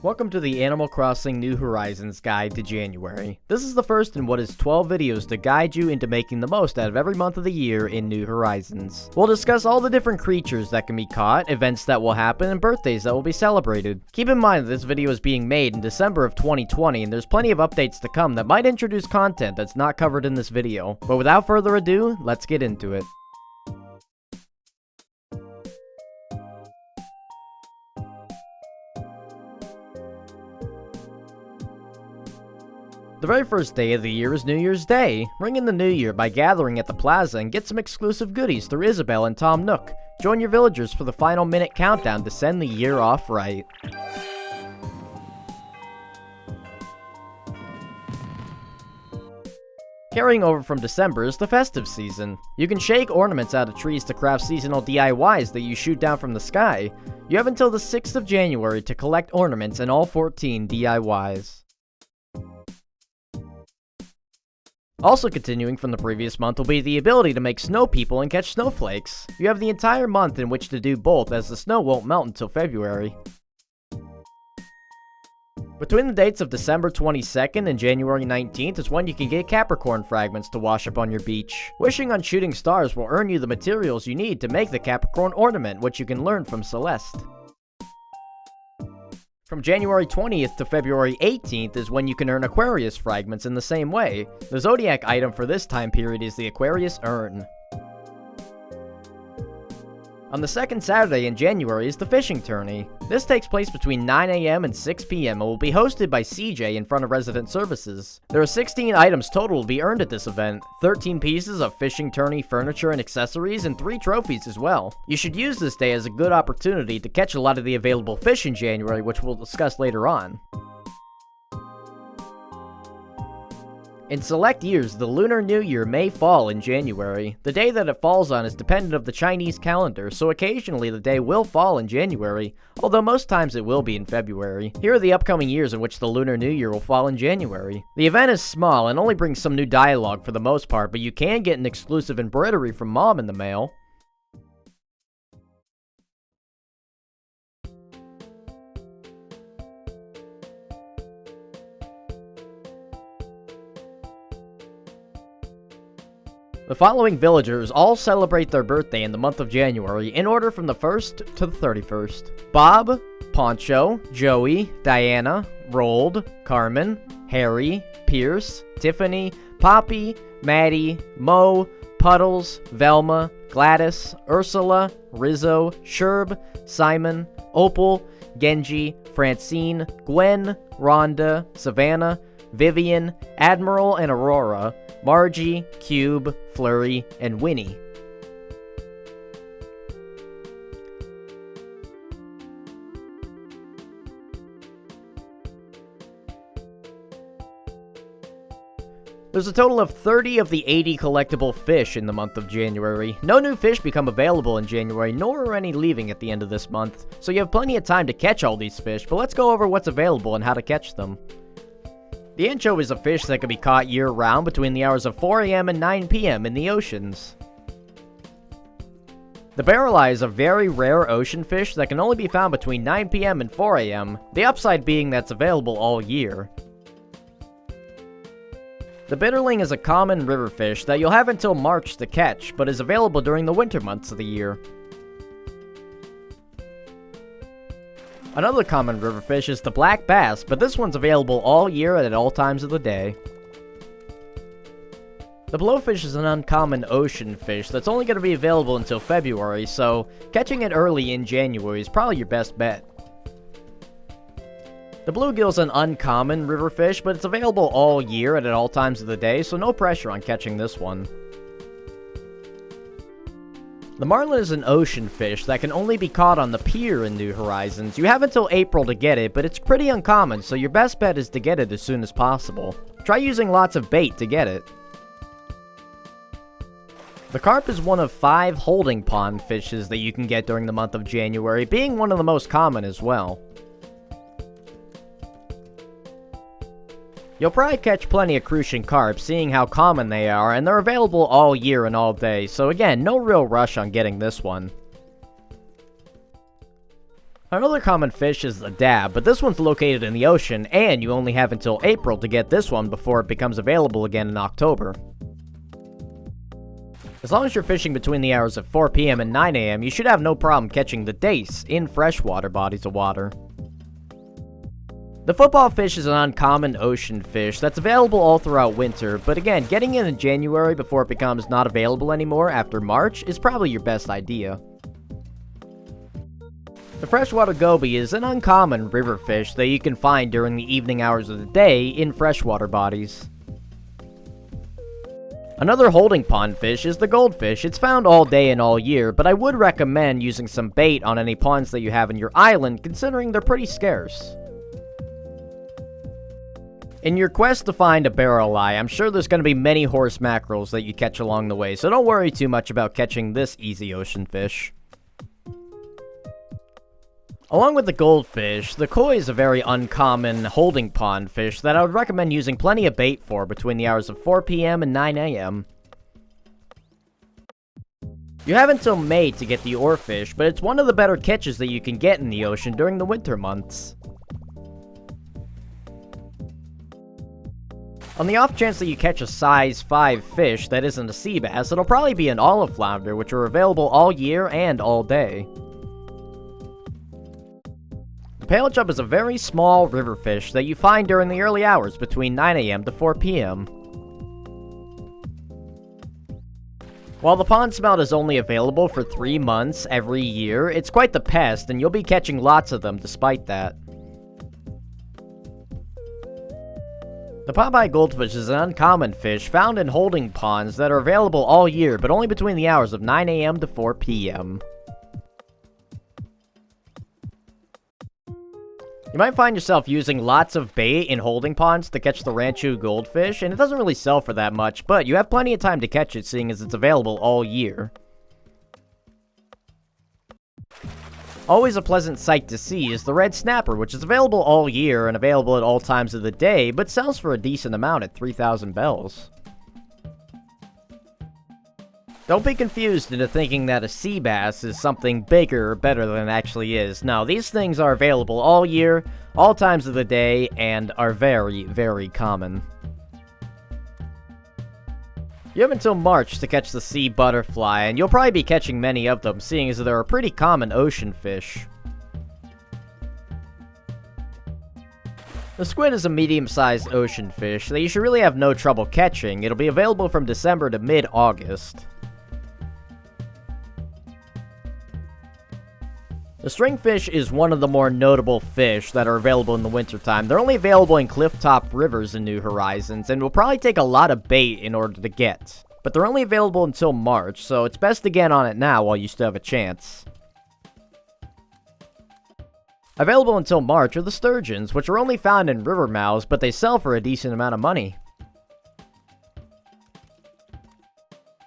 Welcome to the Animal Crossing New Horizons Guide to January. This is the first in what is 12 videos to guide you into making the most out of every month of the year in New Horizons. We'll discuss all the different creatures that can be caught, events that will happen, and birthdays that will be celebrated. Keep in mind that this video is being made in December of 2020, and there's plenty of updates to come that might introduce content that's not covered in this video. But without further ado, let's get into it. The very first day of the year is New Year's Day. Ring in the new year by gathering at the plaza and get some exclusive goodies through Isabelle and Tom Nook. Join your villagers for the final minute countdown to send the year off right. Carrying over from December is the festive season. You can shake ornaments out of trees to craft seasonal DIYs that you shoot down from the sky. You have until the 6th of January to collect ornaments in all 14 DIYs. Also continuing from the previous month will be the ability to make snow people and catch snowflakes. You have the entire month in which to do both, as the snow won't melt until February. Between the dates of December 22nd and January 19th is when you can get Capricorn fragments to wash up on your beach. Wishing on shooting stars will earn you the materials you need to make the Capricorn ornament, which you can learn from Celeste. From January 20th to February 18th is when you can earn Aquarius fragments in the same way. The zodiac item for this time period is the Aquarius urn. On the second Saturday in January is the fishing tourney. This takes place between 9 AM and 6 PM and will be hosted by CJ in front of resident services. There are 16 items total to be earned at this event, 13 pieces of fishing tourney furniture and accessories, and 3 trophies as well. You should use this day as a good opportunity to catch a lot of the available fish in January, which we'll discuss later on. In select years, the Lunar New Year may fall in January. The day that it falls on is dependent of the Chinese calendar, so occasionally the day will fall in January, although most times it will be in February. Here are the upcoming years in which the Lunar New Year will fall in January. The event is small and only brings some new dialogue for the most part, but you can get an exclusive embroidery from Mom in the mail. The following villagers all celebrate their birthday in the month of January in order from the 1st to the 31st. Bob, Poncho, Joey, Diana, Rold, Carmen, Harry, Pierce, Tiffany, Poppy, Maddie, Mo, Puddles, Velma, Gladys, Ursula, Rizzo, Sherb, Simon, Opal, Genji, Francine, Gwen, Rhonda, Savannah, Vivian, Admiral and Aurora, Margie, Cube, Flurry, and Winnie. There's a total of 30 of the 80 collectible fish in the month of January. No new fish become available in January, nor are any leaving at the end of this month, so you have plenty of time to catch all these fish, but let's go over what's available and how to catch them. The anchovy is a fish that can be caught year-round between the hours of 4 AM and 9 PM in the oceans. The barrel eye is a very rare ocean fish that can only be found between 9 PM and 4 AM, the upside being that's available all year. The bitterling is a common river fish that you'll have until March to catch, but is available during the winter months of the year. Another common river fish is the black bass, but this one's available all year and at all times of the day. The blowfish is an uncommon ocean fish that's only going to be available until February, so catching it early in January is probably your best bet. The bluegill's an uncommon river fish, but it's available all year and at all times of the day, so no pressure on catching this one. The marlin is an ocean fish that can only be caught on the pier in New Horizons. You have until April to get it, but it's pretty uncommon, so your best bet is to get it as soon as possible. Try using lots of bait to get it. The carp is one of 5 holding pond fishes that you can get during the month of January, being one of the most common as well. You'll probably catch plenty of crucian carp, seeing how common they are, and they're available all year and all day, so again, no real rush on getting this one. Another common fish is the dab, but this one's located in the ocean, and you only have until April to get this one before it becomes available again in October. As long as you're fishing between the hours of 4 p.m. and 9 a.m., you should have no problem catching the dace in freshwater bodies of water. The football fish is an uncommon ocean fish that's available all throughout winter, but again, getting it in January before it becomes not available anymore after March is probably your best idea. The freshwater goby is an uncommon river fish that you can find during the evening hours of the day in freshwater bodies. Another holding pond fish is the goldfish. It's found all day and all year, but I would recommend using some bait on any ponds that you have in your island, considering they're pretty scarce. In your quest to find a barrel eye, I'm sure there's going to be many horse mackerels that you catch along the way, so don't worry too much about catching this easy ocean fish. Along with the goldfish, the koi is a very uncommon holding pond fish that I would recommend using plenty of bait for between the hours of 4 p.m. and 9 a.m. You have until May to get the oarfish, but it's one of the better catches that you can get in the ocean during the winter months. On the off chance that you catch a size 5 fish that isn't a sea bass, it'll probably be an olive flounder, which are available all year and all day. The pail chub is a very small river fish that you find during the early hours between 9 a.m. to 4 p.m. While the pond smelt is only available for 3 months every year, it's quite the pest, and you'll be catching lots of them despite that. The Popeye goldfish is an uncommon fish found in holding ponds that are available all year, but only between the hours of 9 a.m. to 4 p.m. You might find yourself using lots of bait in holding ponds to catch the Ranchu goldfish, and it doesn't really sell for that much, but you have plenty of time to catch it seeing as it's available all year. Always a pleasant sight to see is the red snapper, which is available all year and available at all times of the day, but sells for a decent amount at 3,000 bells. Don't be confused into thinking that a sea bass is something bigger or better than it actually is. No, these things are available all year, all times of the day, and are very, very common. You have until March to catch the sea butterfly, and you'll probably be catching many of them, seeing as they're a pretty common ocean fish. The squid is a medium-sized ocean fish that you should really have no trouble catching. It'll be available from December to mid-August. The stringfish is one of the more notable fish that are available in the wintertime. They're only available in cliff-top rivers in New Horizons, and will probably take a lot of bait in order to get. But they're only available until March, so it's best to get on it now while you still have a chance. Available until March are the sturgeons, which are only found in river mouths, but they sell for a decent amount of money.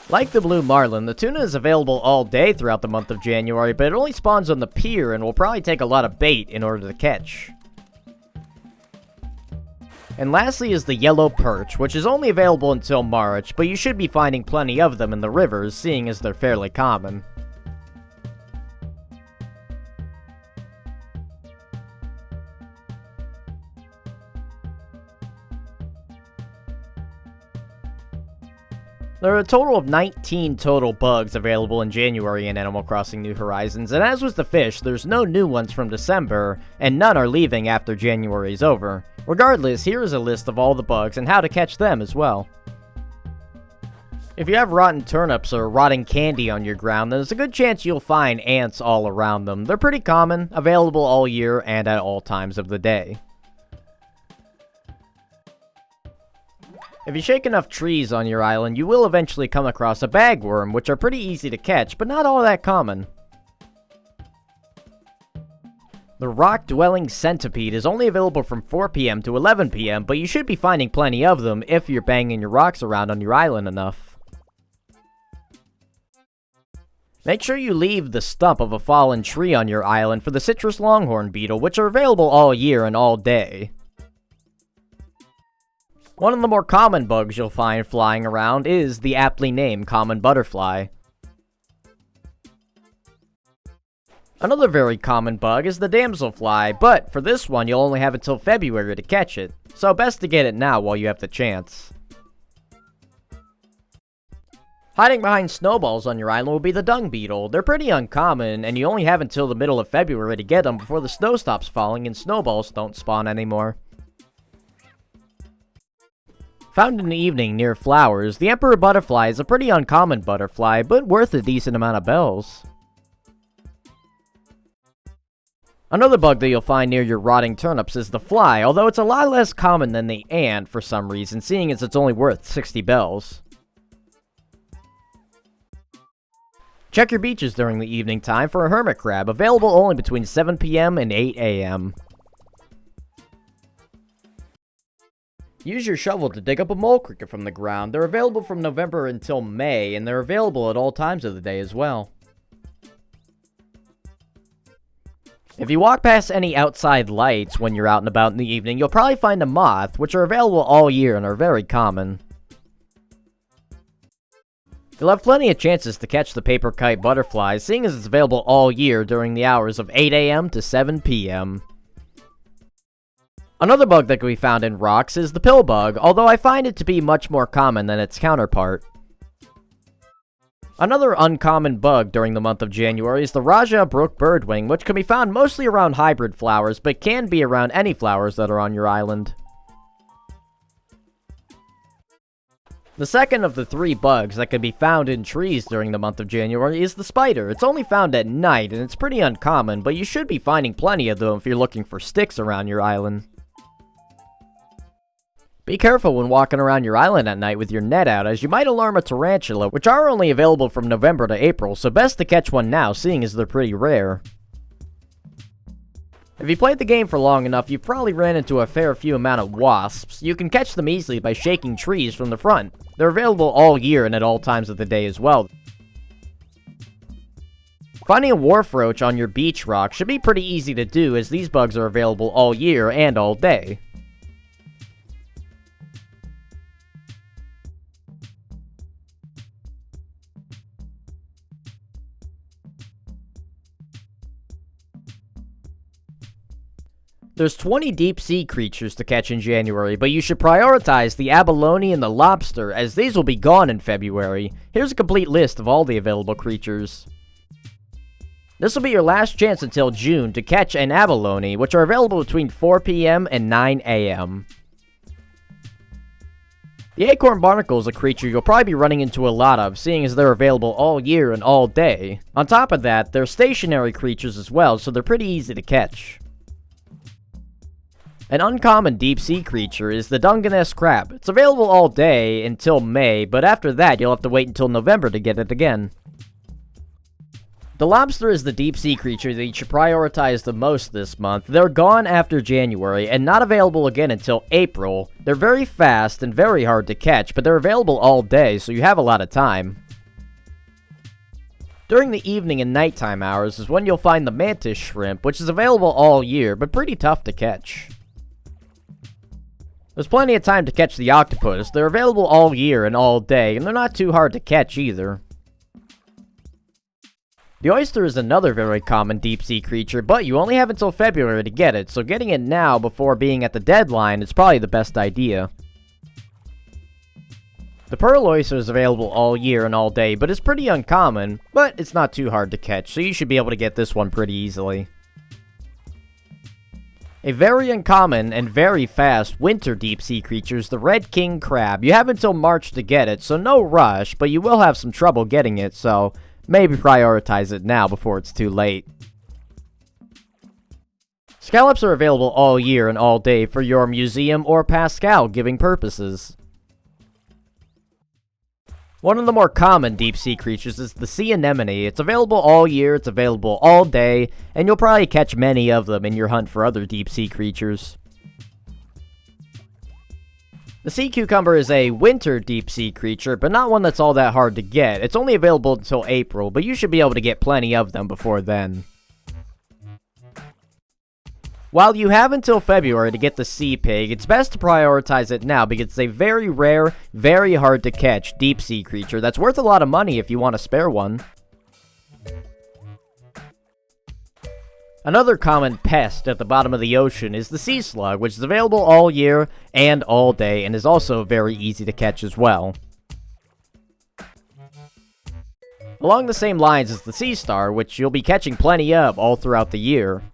Like the blue marlin, the tuna is available all day throughout the month of January, but it only spawns on the pier and will probably take a lot of bait in order to catch. And lastly is the yellow perch, which is only available until March, but you should be finding plenty of them in the rivers, seeing as they're fairly common. There are a total of 19 total bugs available in January in Animal Crossing New Horizons, and as with the fish, there's no new ones from December, and none are leaving after January is over. Regardless, here is a list of all the bugs and how to catch them as well. If you have rotten turnips or rotting candy on your ground, then there's a good chance you'll find ants all around them. They're pretty common, available all year and at all times of the day. If you shake enough trees on your island, you will eventually come across a bagworm, which are pretty easy to catch, but not all that common. The rock-dwelling centipede is only available from 4 p.m. to 11 p.m., but you should be finding plenty of them if you're banging your rocks around on your island enough. Make sure you leave the stump of a fallen tree on your island for the citrus longhorn beetle, which are available all year and all day. One of the more common bugs you'll find flying around is the aptly named common butterfly. Another very common bug is the damselfly, but for this one you'll only have until February to catch it, so best to get it now while you have the chance. Hiding behind snowballs on your island will be the dung beetle. They're pretty uncommon, and you only have until the middle of February to get them before the snow stops falling and snowballs don't spawn anymore. Found in the evening near flowers, the emperor butterfly is a pretty uncommon butterfly, but worth a decent amount of bells. Another bug that you'll find near your rotting turnips is the fly, although it's a lot less common than the ant for some reason, seeing as it's only worth 60 bells. Check your beaches during the evening time for a hermit crab, available only between 7 p.m. and 8 a.m. Use your shovel to dig up a mole cricket from the ground. They're available from November until May, and they're available at all times of the day as well. If you walk past any outside lights when you're out and about in the evening, you'll probably find a moth, which are available all year and are very common. You'll have plenty of chances to catch the paper kite butterfly, seeing as it's available all year during the hours of 8 a.m. to 7 p.m. Another bug that can be found in rocks is the pill bug, although I find it to be much more common than its counterpart. Another uncommon bug during the month of January is the Raja Brook birdwing, which can be found mostly around hybrid flowers, but can be around any flowers that are on your island. The second of the 3 bugs that can be found in trees during the month of January is the spider. It's only found at night, and it's pretty uncommon, but you should be finding plenty of them if you're looking for sticks around your island. Be careful when walking around your island at night with your net out, as you might alarm a tarantula, which are only available from November to April, so best to catch one now, seeing as they're pretty rare. If you played the game for long enough, you've probably ran into a fair few amount of wasps. You can catch them easily by shaking trees from the front. They're available all year and at all times of the day as well. Finding a wharf roach on your beach rock should be pretty easy to do, as these bugs are available all year and all day. There's 20 deep-sea creatures to catch in January, but you should prioritize the abalone and the lobster, as these will be gone in February. Here's a complete list of all the available creatures. This will be your last chance until June to catch an abalone, which are available between 4 p.m. and 9 a.m. The acorn barnacle is a creature you'll probably be running into a lot of, seeing as they're available all year and all day. On top of that, they're stationary creatures as well, so they're pretty easy to catch. An uncommon deep-sea creature is the Dungeness crab. It's available all day until May, but after that you'll have to wait until November to get it again. The lobster is the deep-sea creature that you should prioritize the most this month. They're gone after January and not available again until April. They're very fast and very hard to catch, but they're available all day, so you have a lot of time. During the evening and nighttime hours is when you'll find the mantis shrimp, which is available all year, but pretty tough to catch. There's plenty of time to catch the octopus. They're available all year and all day, and they're not too hard to catch either. The oyster is another very common deep-sea creature, but you only have until February to get it, so getting it now before being at the deadline is probably the best idea. The pearl oyster is available all year and all day, but it's pretty uncommon, but it's not too hard to catch, so you should be able to get this one pretty easily. A very uncommon and very fast winter deep-sea creature is the red king crab. You have until March to get it, so no rush, but you will have some trouble getting it, so maybe prioritize it now before it's too late. Scallops are available all year and all day for your museum or Pascal giving purposes. One of the more common deep-sea creatures is the sea anemone. It's available all year, it's available all day, and you'll probably catch many of them in your hunt for other deep-sea creatures. The sea cucumber is a winter deep-sea creature, but not one that's all that hard to get. It's only available until April, but you should be able to get plenty of them before then. While you have until February to get the sea pig, it's best to prioritize it now because it's a very rare, very hard to catch deep-sea creature that's worth a lot of money if you want to spare one. Another common pest at the bottom of the ocean is the sea slug, which is available all year and all day, and is also very easy to catch as well. Along the same lines as the sea star, which you'll be catching plenty of all throughout the year.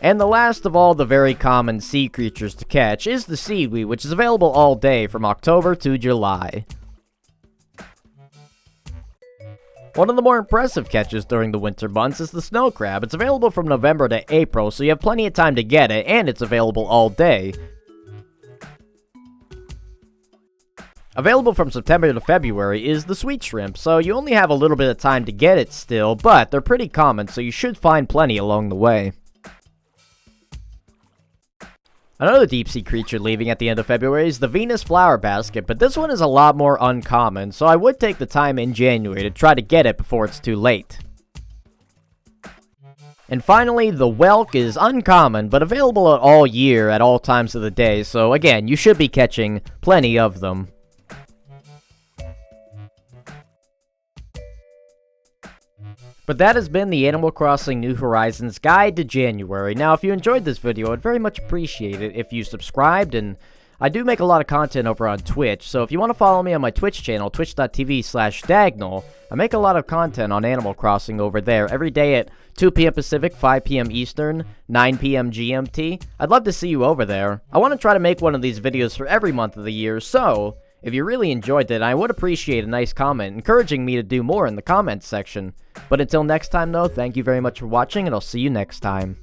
And the last of all the very common sea creatures to catch is the seaweed, which is available all day from October to July. One of the more impressive catches during the winter months is the snow crab. It's available from November to April, so you have plenty of time to get it, and it's available all day. Available from September to February is the sweet shrimp, so you only have a little bit of time to get it still, but they're pretty common, so you should find plenty along the way. Another deep-sea creature leaving at the end of February is the Venus flower basket, but this one is a lot more uncommon, so I would take the time in January to try to get it before it's too late. And finally, the whelk is uncommon, but available all year at all times of the day, so again, you should be catching plenty of them. But that has been the Animal Crossing New Horizons Guide to January. Now, if you enjoyed this video, I'd very much appreciate it if you subscribed, and I do make a lot of content over on Twitch, so if you want to follow me on my Twitch channel, twitch.tv/Dagnall, I make a lot of content on Animal Crossing over there every day at 2 p.m. Pacific, 5 p.m. Eastern, 9 p.m. GMT. I'd love to see you over there. I want to try to make one of these videos for every month of the year, so if you really enjoyed it, I would appreciate a nice comment encouraging me to do more in the comments section. But until next time though, thank you very much for watching, and I'll see you next time.